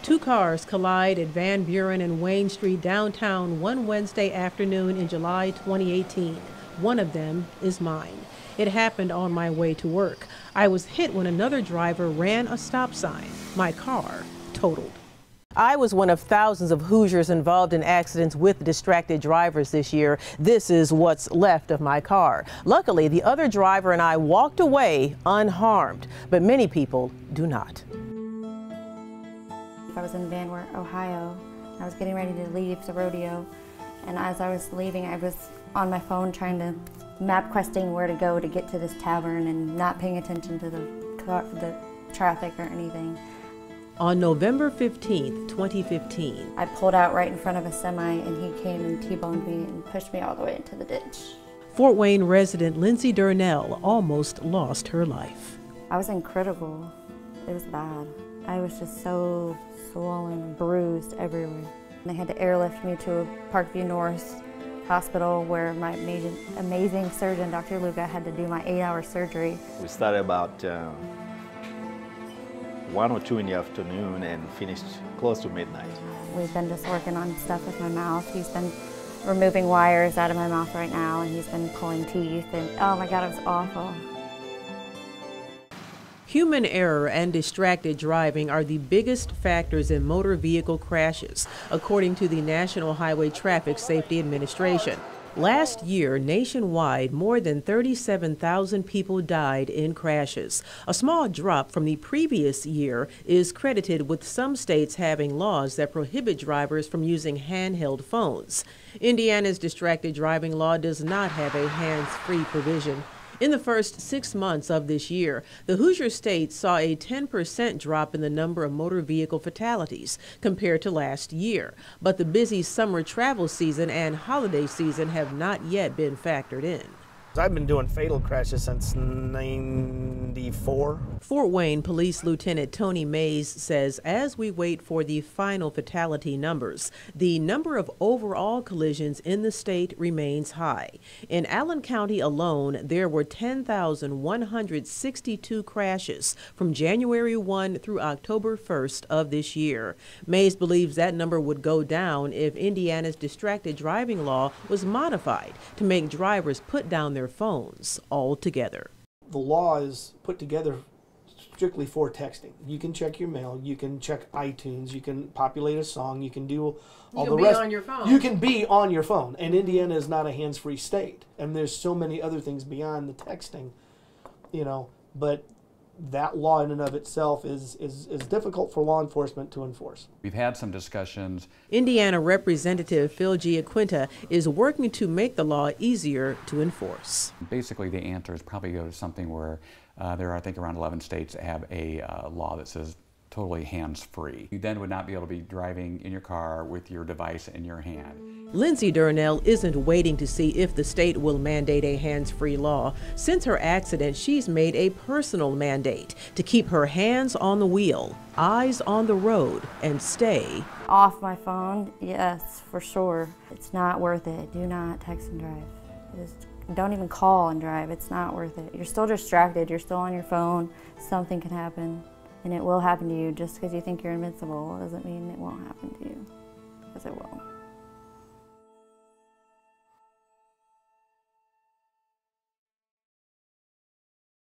Two cars collide at Van Buren and Wayne Street downtown one Wednesday afternoon in July 2018. One of them is mine. It happened on my way to work. I was hit when another driver ran a stop sign. My car totaled. I was one of thousands of Hoosiers involved in accidents with distracted drivers this year. This is what's left of my car. Luckily, the other driver and I walked away unharmed, but many people do not. I was in Van Wert, Ohio. I was getting ready to leave the rodeo, and as I was leaving, I was on my phone trying to map questing where to go to get to this tavern and not paying attention to the traffic or anything. On November 15th, 2015, I pulled out right in front of a semi, and he came and T-boned me and pushed me all the way into the ditch. Fort Wayne resident Lindsay Durnell almost lost her life. I was in critical. It was bad. I was just so swollen and bruised everywhere. They had to airlift me to Parkview North Hospital where my amazing surgeon, Dr. Luca, had to do my 8-hour surgery. We started about 1 or 2 in the afternoon and finished close to midnight. We've been just working on stuff with my mouth. He's been removing wires out of my mouth right now, and he's been pulling teeth, and oh my God, it was awful. Human error and distracted driving are the biggest factors in motor vehicle crashes, according to the National Highway Traffic Safety Administration. Last year, nationwide, more than 37,000 people died in crashes. A small drop from the previous year is credited with some states having laws that prohibit drivers from using handheld phones. Indiana's distracted driving law does not have a hands-free provision. In the first 6 months of this year, the Hoosier State saw a 10% drop in the number of motor vehicle fatalities compared to last year. But the busy summer travel season and holiday season have not yet been factored in. I've been doing fatal crashes since '94. Fort Wayne Police Lieutenant Tony Mays says as we wait for the final fatality numbers, the number of overall collisions in the state remains high. In Allen County alone, there were 10,162 crashes from January 1 through October 1st of this year. Mays believes that number would go down if Indiana's distracted driving law was modified to make drivers put down their phones altogether. The law is put together strictly for texting. You can check your mail, you can check iTunes, you can populate a song, you can do all the rest. On your phone. You can be on your phone. And Indiana is not a hands-free state. And there's so many other things beyond the texting, but that law in and of itself is difficult for law enforcement to enforce. We've had some discussions. Indiana Representative Phil Giaquinta is working to make the law easier to enforce. Basically, the answer is probably go to something where there are, I think, around 11 states that have a law that says totally hands-free. You then would not be able to be driving in your car with your device in your hand. Lindsay Durnell isn't waiting to see if the state will mandate a hands-free law. Since her accident, she's made a personal mandate to keep her hands on the wheel, eyes on the road, and stay Off my phone, yes, for sure. It's not worth it. Do not text and drive. Just don't even call and drive. It's not worth it. You're still distracted. You're still on your phone. Something can happen. And it will happen to you. Just because you think you're invincible doesn't mean it won't happen to you, because it will.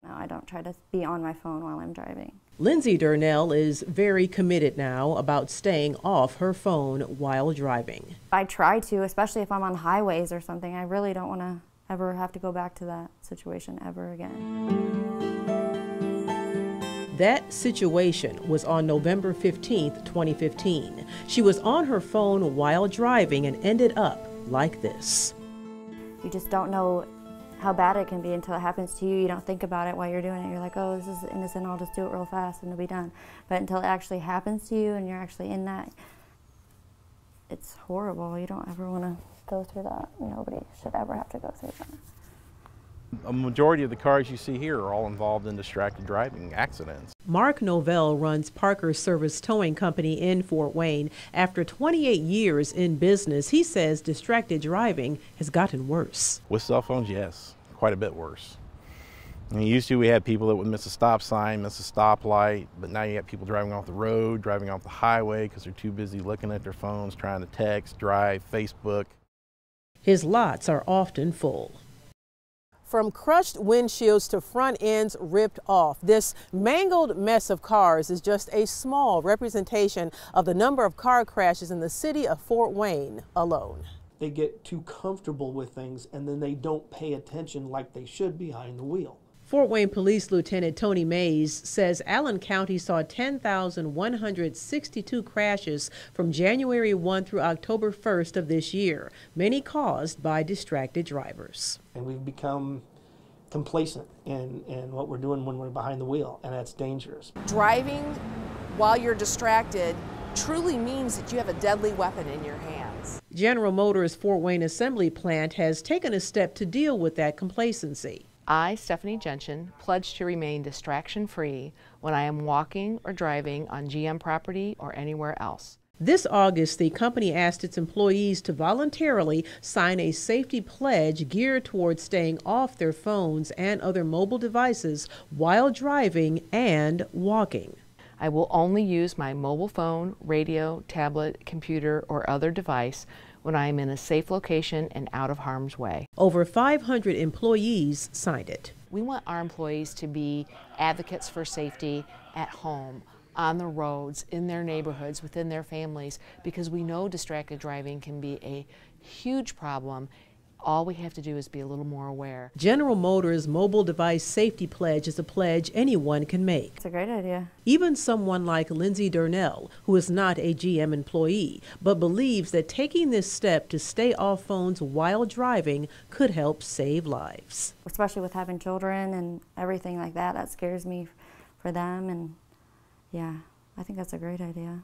No, I don't try to be on my phone while I'm driving. Lindsay Durnell is very committed now about staying off her phone while driving. I try to, especially if I'm on highways or something. I really don't want to ever have to go back to that situation ever again. That situation was on November 15th, 2015. She was on her phone while driving and ended up like this. You just don't know how bad it can be until it happens to you. You don't think about it while you're doing it. You're like, oh, this is innocent, I'll just do it real fast and it'll be done. But until it actually happens to you and you're actually in that, it's horrible. You don't ever want to go through that. Nobody should ever have to go through that. A majority of the cars you see here are all involved in distracted driving accidents. Mark Novell runs Parker Service Towing Company in Fort Wayne. After 28 years in business, he says distracted driving has gotten worse. With cell phones, yes, quite a bit worse. And usually we had people that would miss a stop sign, miss a stoplight, but now you have people driving off the road, driving off the highway because they're too busy looking at their phones, trying to text, drive, Facebook. His lots are often full. From crushed windshields to front ends ripped off, this mangled mess of cars is just a small representation of the number of car crashes in the city of Fort Wayne alone. They get too comfortable with things and then they don't pay attention like they should behind the wheel. Fort Wayne Police Lieutenant Tony Mays says Allen County saw 10,162 crashes from January 1 through October 1st of this year, many caused by distracted drivers. And we've become complacent in what we're doing when we're behind the wheel, and that's dangerous. Driving while you're distracted truly means that you have a deadly weapon in your hands. General Motors Fort Wayne Assembly Plant has taken a step to deal with that complacency. I, Stephanie Gentian, pledge to remain distraction-free when I am walking or driving on GM property or anywhere else. This August, the company asked its employees to voluntarily sign a safety pledge geared towards staying off their phones and other mobile devices while driving and walking. I will only use my mobile phone, radio, tablet, computer, or other device when I am in a safe location and out of harm's way. Over 500 employees signed it. We want our employees to be advocates for safety at home, on the roads, in their neighborhoods, within their families, because we know distracted driving can be a huge problem. All we have to do is be a little more aware. General Motors' Mobile Device Safety Pledge is a pledge anyone can make. It's a great idea. Even someone like Lindsay Durnell, who is not a GM employee, but believes that taking this step to stay off phones while driving could help save lives. Especially with having children and everything like that, that scares me for them. And yeah, I think that's a great idea.